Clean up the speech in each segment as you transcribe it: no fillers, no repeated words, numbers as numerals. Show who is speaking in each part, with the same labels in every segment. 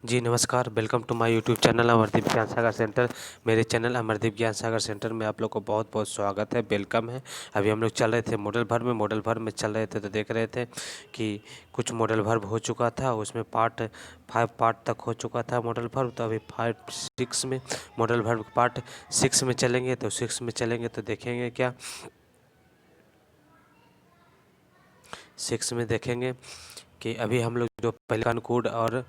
Speaker 1: जी नमस्कार, welcome to my YouTube channel Amardeep Gyan Sagar centre. मेरे channel Amardeep Gyan Sagar centre में आप लोग को बहुत बहुत स्वागत है, वेलकम है। अभी हम लोग चल रहे थे मॉडल भर में चल रहे थे तो देख रहे थे कि कुछ मॉडल भर हो चुका था, उसमें पार्ट 5 पार्ट तक हो चुका था मॉडल भर। तो अभी 5 6 में मॉडल भर पार्ट 6 में चलेंगे। तो 6 में चलेंगे तो देखेंगे क्या 6 में देखेंगे कि अभी हम लोग जो पहले कनकोड और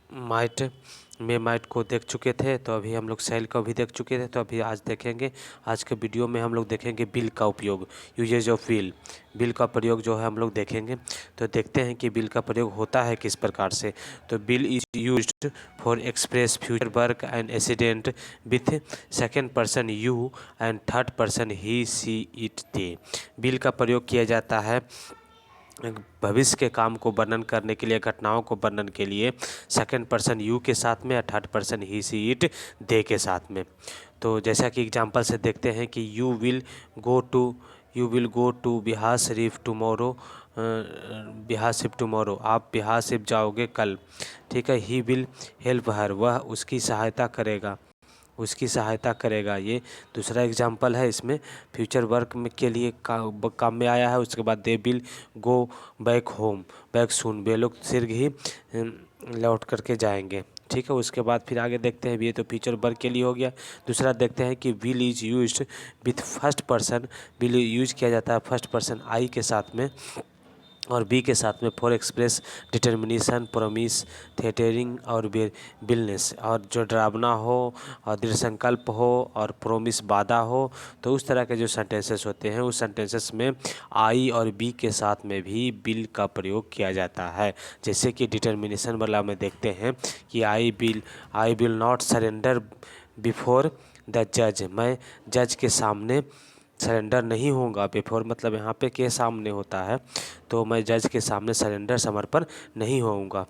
Speaker 1: माइट को देख चुके थे, तो अभी हम लोग सेल को भी देख चुके थे। तो अभी आज देखेंगे, आज के वीडियो में हम लोग देखेंगे बिल का उपयोग, यूजेज ऑफ बिल का प्रयोग जो है हम लोग देखेंगे। तो देखते हैं कि बिल का प्रयोग होता है किस प्रकार से। तो bill is used for express future work and accident with second person you and third person he see it they. Bill का प्रयोग किया जाता है भविष्य के काम को वर्णन करने के लिए, घटनाओं को वर्णन के लिए सेकंड पर्सन यू के साथ में या third person he see it they के साथ में। तो जैसा कि एग्जांपल से देखते हैं कि you will go to Bihar Sharif tomorrow, Bihar Sharif tomorrow, आप बिहार शरीफ जाओगे कल। ठीक है। ही विल हेल्प हर, वह उसकी सहायता करेगा, उसकी सहायता करेगा। ये दूसरा एग्जाम्पल है, इसमें फ्यूचर वर्क में के लिए काम में आया है। उसके बाद they will go back home back soon, वे लोग शीघ्र ही लौट करके जाएंगे। ठीक है। उसके बाद फिर आगे देखते हैं, ये तो फ्यूचर वर्क के लिए हो गया। दूसरा देखते हैं कि will is used with first person, will use किया जाता है फर्स्ट पर्सन आई के साथ में और बी के साथ में for express determination, promise, tethering और बिलनेस। और जो डरावना हो और दृढ़ संकल्प हो और प्रोमिस वादा हो, तो उस तरह के जो सेंटेंसेस होते हैं उस सेंटेंसेस में आई और बी के साथ में भी बिल का प्रयोग किया जाता है। जैसे कि डिटर्मिनेशन वाला में देखते हैं कि I will not surrender before the जज, मैं जज के सामने सरेंडर नहीं होगा। बिफोर मतलब यहाँ पे के सामने होता है, तो मैं जज के सामने सरेंडर समर्पण नहीं होऊंगा।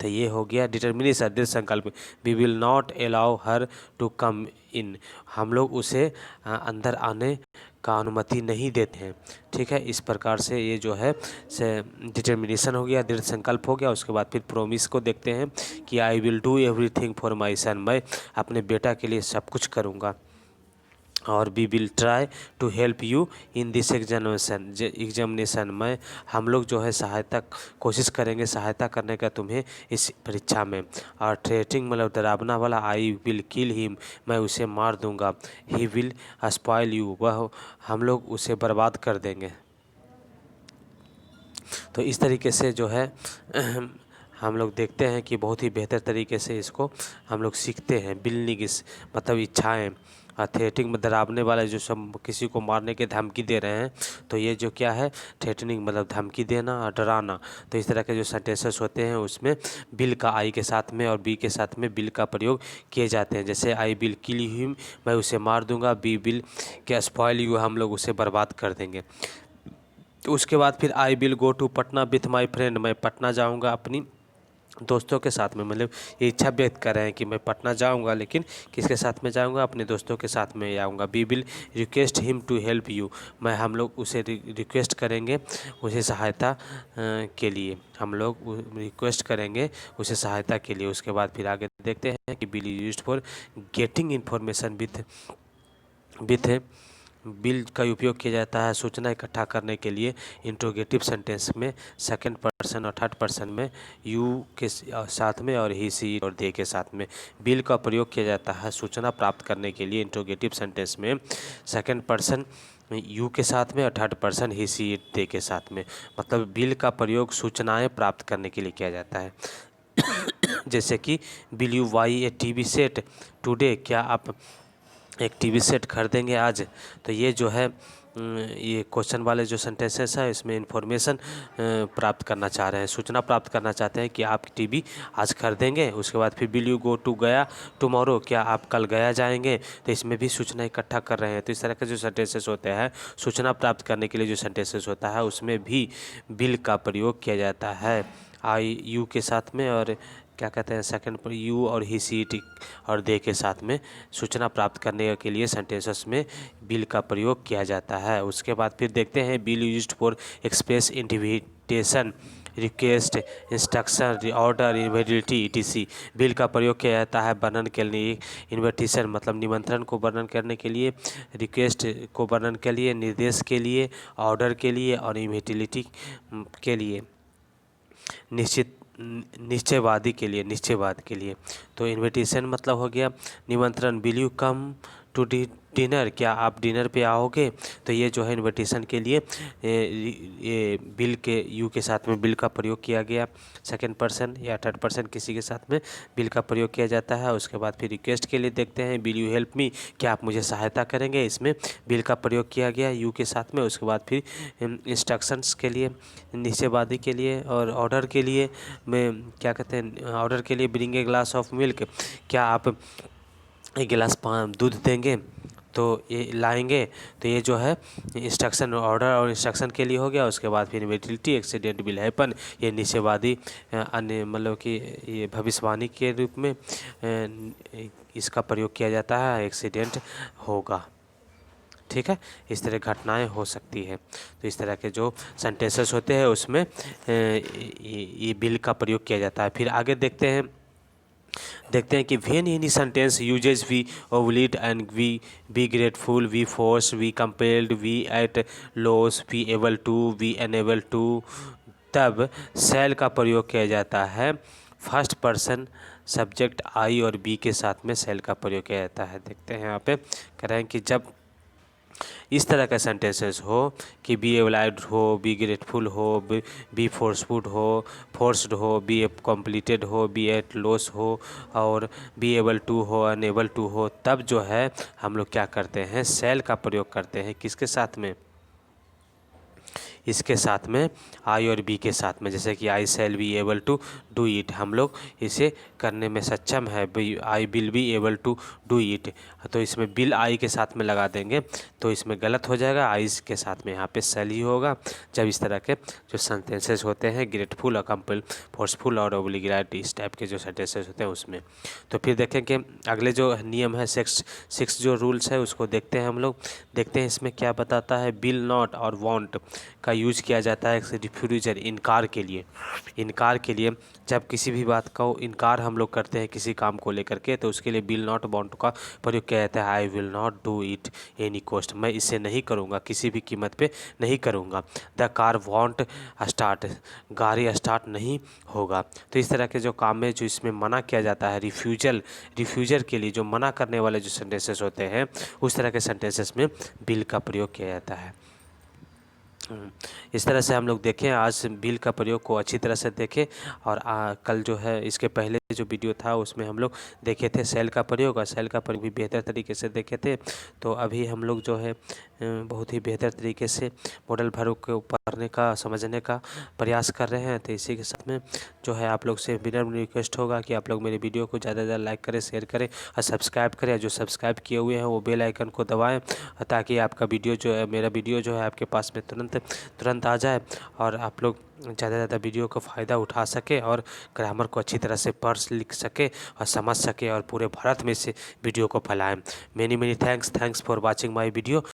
Speaker 1: तो ये हो गया डिटर्मिनेशन, दृढ़ संकल्प। We will not allow her to come in, हम लोग उसे अंदर आने का अनुमति नहीं देते हैं। ठीक है। इस प्रकार से ये जो है से डिटर्मिनेशन हो गया, दृढ़ संकल्प हो गया। उसके बाद फिर प्रोमिस को देखते हैं कि I will do everything for my son, मैं अपने बेटा के लिए सब कुछ करूँगा। और we will try to help you in this examination, में हम लोग जो है सहायता कोशिश करेंगे सहायता करने का तुम्हें इस परीक्षा में। और थ्रेटिंग मतलब डरावना वाला, आई विल किल हिम, मैं उसे मार दूंगा। ही विल स्पॉइल यू, वह हम लोग उसे बर्बाद कर देंगे। तो इस तरीके से जो है हम लोग देखते हैं कि बहुत ही बेहतर तरीके से इसको हम लोग सीखते हैं। बिलनिगिस मतलब इच्छाएं, थ्रेटिंग में डरावने वाले जो सब किसी को मारने की धमकी दे रहे हैं, तो ये जो क्या है थ्रेटनिंग मतलब धमकी देना और डराना। तो इस तरह के जो सेंटेंसेस होते हैं उसमें बिल का आई के साथ में और बी के साथ में बिल का प्रयोग किए जाते हैं। जैसे आई विल किल हिम, मैं उसे मार दूंगा। बी विल क्या स्पॉइल यू, हम लोग उसे बर्बाद कर देंगे। तो उसके बाद फिर I will go to Patna with my friend, मैं पटना जाऊंगा अपनी दोस्तों के साथ में। मतलब ये इच्छा व्यक्त कर रहे हैं कि मैं पटना जाऊंगा, लेकिन किसके साथ में जाऊंगा, अपने दोस्तों के साथ में आऊँगा। We will request him to help you, मैं हम लोग उसे रिक्वेस्ट करेंगे उसे सहायता के लिए, हम लोग रिक्वेस्ट करेंगे उसे सहायता के लिए। उसके बाद फिर आगे देखते हैं कि bill used for getting information with bill का उपयोग किया जाता है सूचना इकट्ठा करने के लिए इंट्रोगेटिव सेंटेंस में सेकंड पर्सन और थर्ड पर्सन में यू के साथ में और ही सी और दे के साथ में। बिल का प्रयोग किया जाता है सूचना प्राप्त करने के लिए इंट्रोगेटिव सेंटेंस में सेकंड पर्सन यू के साथ में और थर्ड पर्सन ही सी दे के साथ में। मतलब बिल का प्रयोग सूचनाएं प्राप्त करने के लिए किया जाता है। जैसे कि will you by A TV set today, क्या आप एक टीवी सेट खरीदेंगे आज। तो ये जो है ये क्वेश्चन वाले जो सेंटेंसेस है इसमें इंफॉर्मेशन प्राप्त करना चाह रहे हैं, सूचना प्राप्त करना चाहते हैं कि आप टीवी आज खरीदेंगे। उसके बाद फिर विल यू गो टू गया टुमारो, क्या आप कल गया जाएंगे। तो इसमें भी सूचना इकट्ठा कर रहे हैं। तो इस तरह के जो सेंटेंसेस होते हैं सूचना प्राप्त करने के लिए जो सेंटेंसेस होता है उसमें भी बिल का प्रयोग किया जाता है आई यू के साथ में और क्या कहते हैं सेकंड पर यू और ही सी टी और दे के साथ में सूचना प्राप्त करने के लिए सेंटेंसेस में बिल का प्रयोग किया जाता है। उसके बाद फिर देखते हैं will used for express invitation request, instruction, order, invalidity etc। Will का प्रयोग किया जाता है वर्णन के लिए, इन्विटेशन मतलब निमंत्रण को वर्णन करने के लिए, रिक्वेस्ट को वर्णन के लिए, निर्देश के लिए, ऑर्डर के लिए और इन्वेलिडिटी के लिए, निश्चयवादी के लिए, निश्चयवाद के लिए। तो इनविटेशन मतलब हो गया निमंत्रण, will you come to dinner, क्या आप डिनर पे आओगे। तो ये जो है इनविटेशन के लिए ये बिल के यू के साथ में बिल का प्रयोग किया गया। सेकंड पर्सन या थर्ड पर्सन किसी के साथ में बिल का प्रयोग किया जाता है। उसके बाद फिर रिक्वेस्ट के लिए देखते हैं, विल यू हेल्प मी, क्या आप मुझे सहायता करेंगे, इसमें बिल का प्रयोग किया गया यू के साथ में। उसके बाद फिर इंस्ट्रक्शंस के लिए, निश्चयवादी के लिए और ऑर्डर के लिए में क्या कहते हैं, ऑर्डर के लिए bring a glass of milk, क्या आप एक गिलास दूध देंगे, तो ये लाएंगे। तो ये जो है इंस्ट्रक्शन, ऑर्डर और इंस्ट्रक्शन के लिए हो गया। उसके बाद फिर इन्वेलिडिटी, एक्सीडेंट विल हैपन, ये निश्चयवादी अन्य मतलब कि ये भविष्यवाणी के रूप में इसका प्रयोग किया जाता है, एक्सीडेंट होगा। ठीक है, इस तरह घटनाएं हो सकती है। तो इस तरह के जो सेंटेंसेस होते हैं उसमें ये बिल का प्रयोग किया जाता है। फिर आगे देखते हैं कि when any sentence uses we obliged and we be grateful, we force, we compelled, we at loss, we able to, we unable to, तब शैल का प्रयोग किया जाता है। फर्स्ट पर्सन सब्जेक्ट आई और बी के साथ में शैल का प्रयोग किया जाता है। देखते हैं यहाँ पे कह रहे हैं कि जब इस तरह का सेंटेंसेस हो कि बी एब्लाइड हो, बी ग्रेटफुल हो, बी फोर्स्ड हो, बी कम्प्लीटेड हो, बी एट लॉस हो और बी एबल टू हो, अनएबल टू हो, तब जो है हम लोग क्या करते हैं, शैल का प्रयोग करते हैं। किसके साथ में, इसके साथ में आई और बी के साथ में। जैसे कि I shall be able to do it, हम लोग इसे करने में सक्षम है, I will be able to do it. तो इसमें बिल आई के साथ में लगा देंगे तो इसमें गलत हो जाएगा, आई के साथ में यहाँ पे शैल ही होगा। जब इस तरह के जो सेंटेंसेस होते हैं ग्रेटफुल और कंपल, फोर्सफुल और ओब्लिगेट, इस टाइप के जो सेंटेंसेस होते हैं उसमें। तो फिर देखें कि अगले जो नियम है सिक्स जो रूल्स है उसको देखते हैं हम लोग। देखते हैं इसमें क्या बताता है। बिल नॉट और वांट का यूज किया जाता है रिफ्यूजर, इनकार के लिए। इनकार के लिए जब किसी भी बात का इनकार हम लोग करते हैं किसी काम को लेकर के, तो उसके लिए बिल नॉट वांट का प्रयोग किया जाता है। I will not do it any cost, मैं इसे नहीं करूँगा, किसी भी कीमत पे नहीं करूँगा। द कार वॉन्ट स्टार्ट, गाड़ी स्टार्ट नहीं होगा। तो इस तरह के जो काम में जो इसमें मना किया जाता है, रिफ्यूजर के लिए जो मना करने वाले जो सेंटेंसेस होते हैं उस तरह के सेंटेंसेस में बिल का प्रयोग किया जाता है। इस तरह से हम लोग देखें, आज बिल का प्रयोग को अच्छी तरह से देखें। और कल जो है इसके पहले जो वीडियो था उसमें हम लोग देखे थे शैल का प्रयोग, और शैल का प्रयोग भी बेहतर तरीके से देखे थे। तो अभी हम लोग जो है बहुत ही बेहतर तरीके से मॉडल वर्ब को पढ़ने का, समझने का प्रयास कर रहे हैं। तो इसी के साथ में जो है आप लोग से विनम्र रिक्वेस्ट होगा कि आप लोग मेरे वीडियो को ज़्यादा से ज़्यादा लाइक करें, शेयर करें और सब्सक्राइब करें। जो सब्सक्राइब किए हुए हैं वो बेल आइकन को दबाएं ताकि आपका वीडियो जो है, मेरा वीडियो जो है आपके पास में तुरंत आ जाए और आप लोग ज़्यादा से ज़्यादा वीडियो का फ़ायदा उठा सके और ग्रामर को अच्छी तरह से पढ़ लिख सके और समझ सके और पूरे भारत में से वीडियो को फैलाएं। Many thanks for watching my video.